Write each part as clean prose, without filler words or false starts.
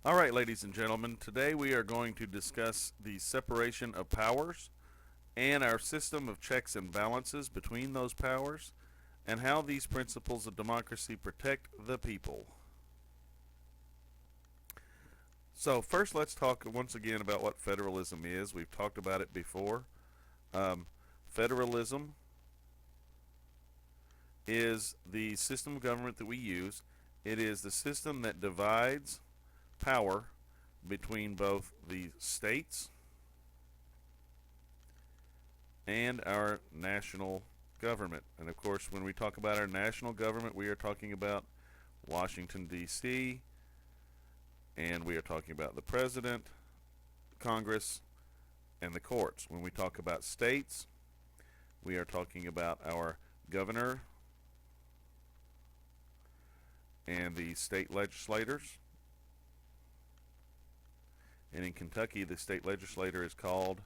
All right, ladies and gentlemen, today we are going to discuss the separation of powers and our system of checks and balances between those powers and how these principles of democracy protect the people. So, first, let's talk once again about what federalism is. We've talked about it before. Federalism is the system of government that we use. It is the system that divides power between both the states and our national government. And of course, when we talk about our national government, we are talking about Washington, D.C., and we are talking about the president, Congress, and the courts. When we talk about states, we are talking about our governor and the state legislators. And in Kentucky, the state legislature is called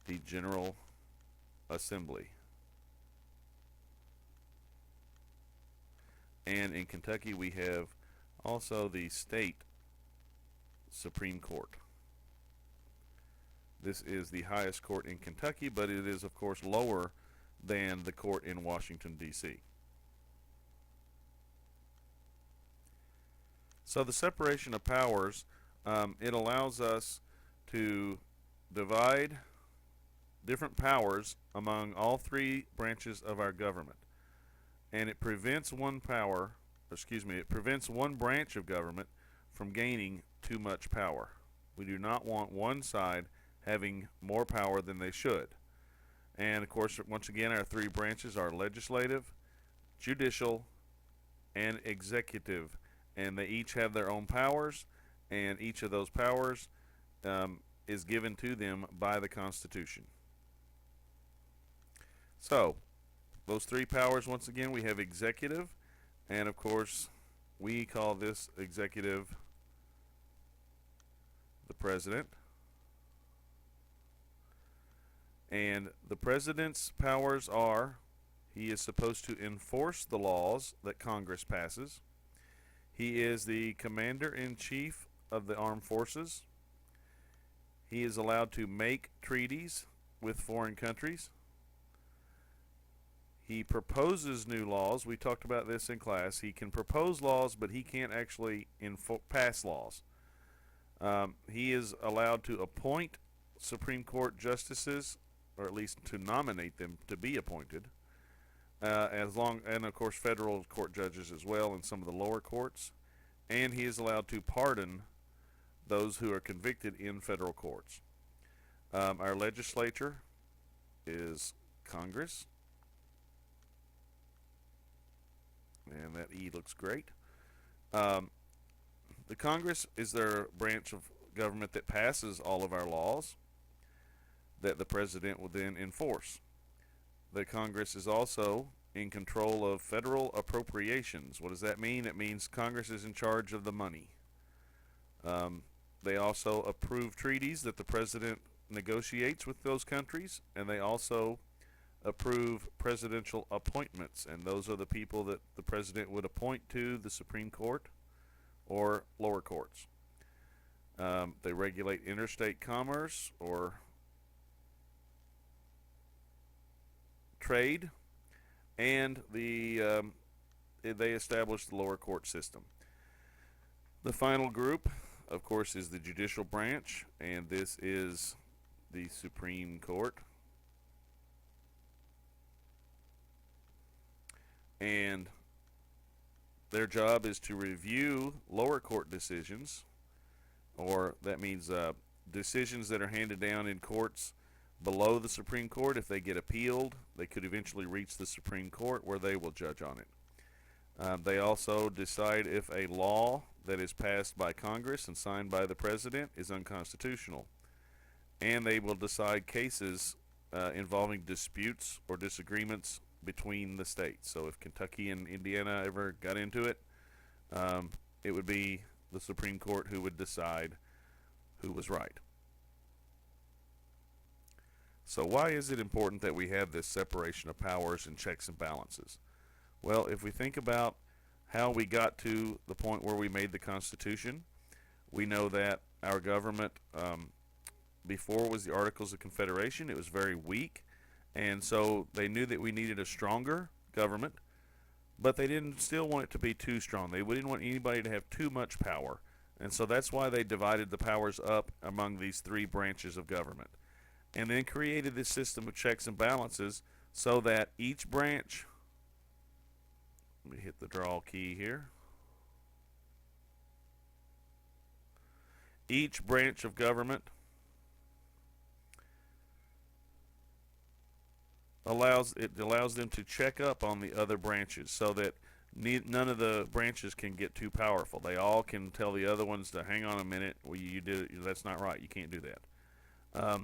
the General Assembly. And in Kentucky, we have also the state Supreme Court. This is the highest court in Kentucky, but it is, of course, lower than the court in Washington, D.C. So the separation of powers, it allows us to divide different powers among all three branches of our government. And it prevents one branch of government from gaining too much power. We do not want one side having more power than they should. And of course, once again, our three branches are legislative, judicial, and executive. And they each have their own powers, and each of those powers is given to them by the Constitution. So, those three powers, once again, we have executive, and of course, we call this executive the president. And the president's powers are he is supposed to enforce the laws that Congress passes. He is the commander-in-chief of the armed forces. He is allowed to make treaties with foreign countries. He proposes new laws. We talked about this in class. He can propose laws, but he can't actually pass laws. He is allowed to appoint Supreme Court justices, or at least to nominate them to be appointed, and of course federal court judges as well in some of the lower courts. And he is allowed to pardon those who are convicted in federal courts. Our legislature is Congress. And that E looks great. The Congress is their branch of government that passes all of our laws that the president will then enforce. The Congress is also in control of federal appropriations. What does that mean? It means Congress is in charge of the money. They also approve treaties that the president negotiates with those countries, and they also approve presidential appointments, and those are the people that the president would appoint to the Supreme Court or lower courts. They regulate interstate commerce or trade, and they establish the lower court system. The final group, of course, is the judicial branch, and this is the Supreme Court. And their job is to review lower court decisions, or that means decisions that are handed down in courts below the Supreme Court. If they get appealed, they could eventually reach the Supreme Court where they will judge on it. They also decide if a law that is passed by Congress and signed by the president is unconstitutional. And they will decide cases involving disputes or disagreements between the states. So if Kentucky and Indiana ever got into it, it would be the Supreme Court who would decide who was right. So why is it important that we have this separation of powers and checks and balances? Well, if we think about how we got to the point where we made the Constitution, We know that our government, before was the Articles of Confederation, it was very weak, and so they knew that we needed a stronger government, but they didn't still want it to be too strong. They didn't want anybody to have too much power, and so that's why they divided the powers up among these three branches of government, and then created this system of checks and balances so that each branch, let me hit the draw key here, each branch of government allows them to check up on the other branches so that none of the branches can get too powerful. They all can tell the other ones to hang on a minute. Well, you did it. That's not right. You can't do that.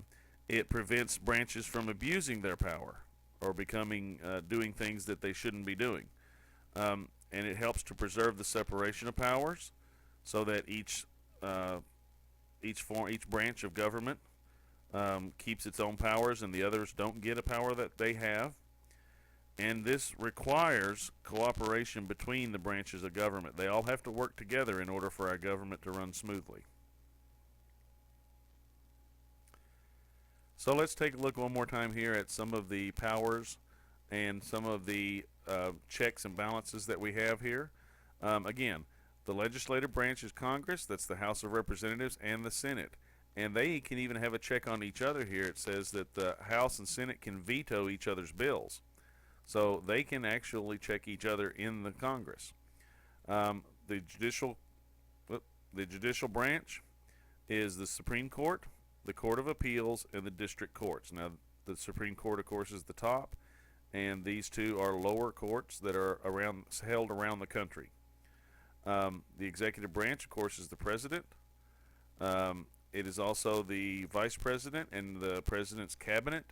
It prevents branches from abusing their power or becoming doing things that they shouldn't be doing. And it helps to preserve the separation of powers so that each branch of government keeps its own powers and the others don't get a power that they have. And this requires cooperation between the branches of government. They all have to work together in order for our government to run smoothly. So let's take a look one more time here at some of the powers and some of the checks and balances that we have here. Again, the legislative branch is Congress, that's the House of Representatives, and the Senate. And they can even have a check on each other here. It says that the House and Senate can veto each other's bills. So they can actually check each other in the Congress. The judicial branch is the Supreme Court, the Court of Appeals, and the district courts. Now, the Supreme Court, of course, is the top, and these two are lower courts that are held around the country. The executive branch, of course, is the president. It is also the vice president and the president's cabinet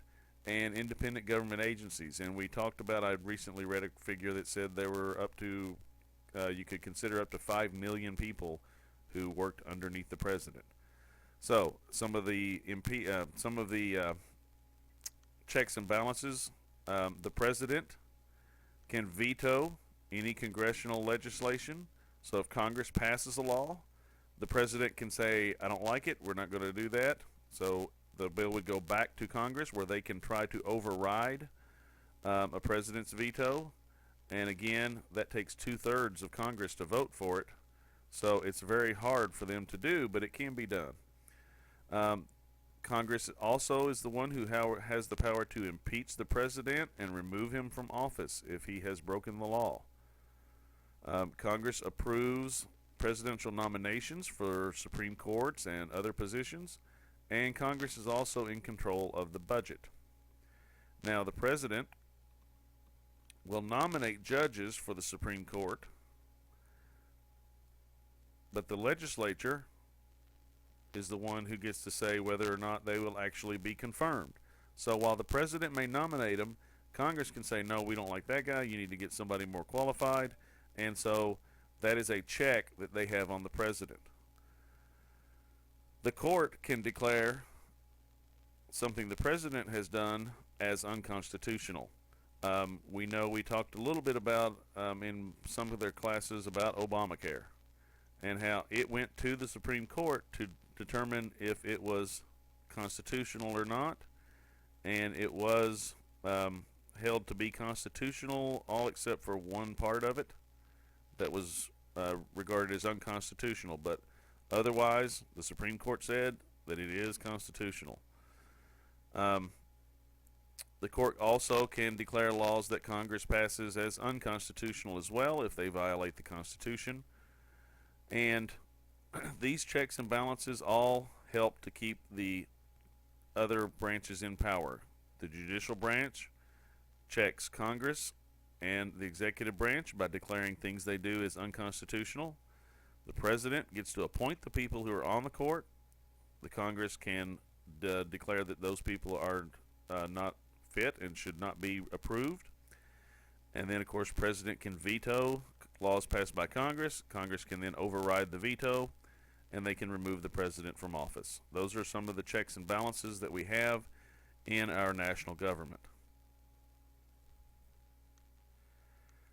and independent government agencies. And we talked about, I recently read a figure that said there were up to, you could consider up to 5 million people who worked underneath the president. So some of the checks and balances, the president can veto any congressional legislation. So if Congress passes a law, the president can say, I don't like it, we're not going to do that. So the bill would go back to Congress where they can try to override a president's veto. And again, that takes 2/3 of Congress to vote for it. So it's very hard for them to do, but it can be done. Congress also is the one who has the power to impeach the president and remove him from office if he has broken the law. Congress approves presidential nominations for Supreme Courts and other positions, and Congress is also in control of the budget. Now, the president will nominate judges for the Supreme Court, but the legislature is the one who gets to say whether or not they will actually be confirmed. So while the president may nominate them, Congress can say, no, we don't like that guy, you need to get somebody more qualified, and so that is a check that they have on the president. The court can declare something the president has done as unconstitutional. We know we talked a little bit about in some of their classes about Obamacare and how it went to the Supreme Court to determine if it was constitutional or not, and it was held to be constitutional, all except for one part of it that was regarded as unconstitutional, but otherwise the Supreme Court said that it is constitutional. The court also can declare laws that Congress passes as unconstitutional as well if they violate the Constitution. And these checks and balances all help to keep the other branches in power. The judicial branch checks Congress and the executive branch by declaring things they do as unconstitutional. The president gets to appoint the people who are on the court. The Congress can declare that those people are not fit and should not be approved. And then, of course, president can veto laws passed by Congress. Congress can then override the veto, and they can remove the president from office. Those are some of the checks and balances that we have in our national government.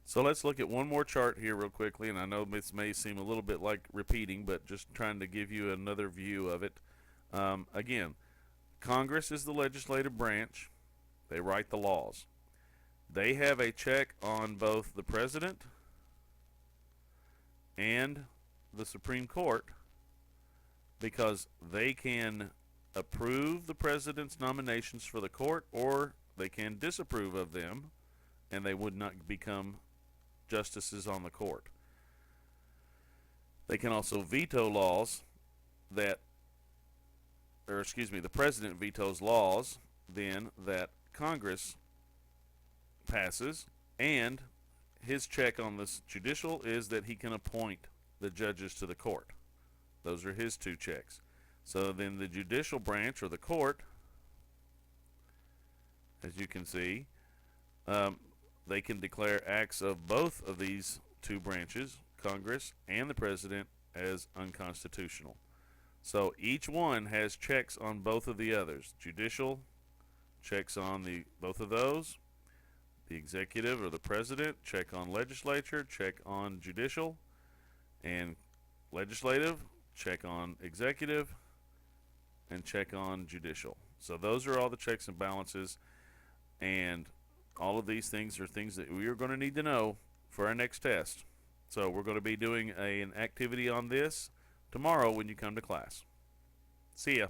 So let's look at one more chart here real quickly, and I know this may seem a little bit like repeating, but just trying to give you another view of it. Again, Congress is the legislative branch. They write the laws. They have a check on both the president and the Supreme Court because they can approve the president's nominations for the court, or they can disapprove of them and they would not become justices on the court. They can also veto laws that, or excuse me, the president vetoes laws then that Congress passes, and his check on this judicial is that he can appoint the judges to the court. Those are his two checks. So then the judicial branch, or the court, as you can see, they can declare acts of both of these two branches, Congress and the president, as unconstitutional. So each one has checks on both of the others. Judicial checks on both of those. The executive, or the president, check on legislature, check on judicial, and legislative, check on executive, and check on judicial. So those are all the checks and balances, and all of these things are things that we are going to need to know for our next test. So we're going to be doing an activity on this tomorrow when you come to class. See ya.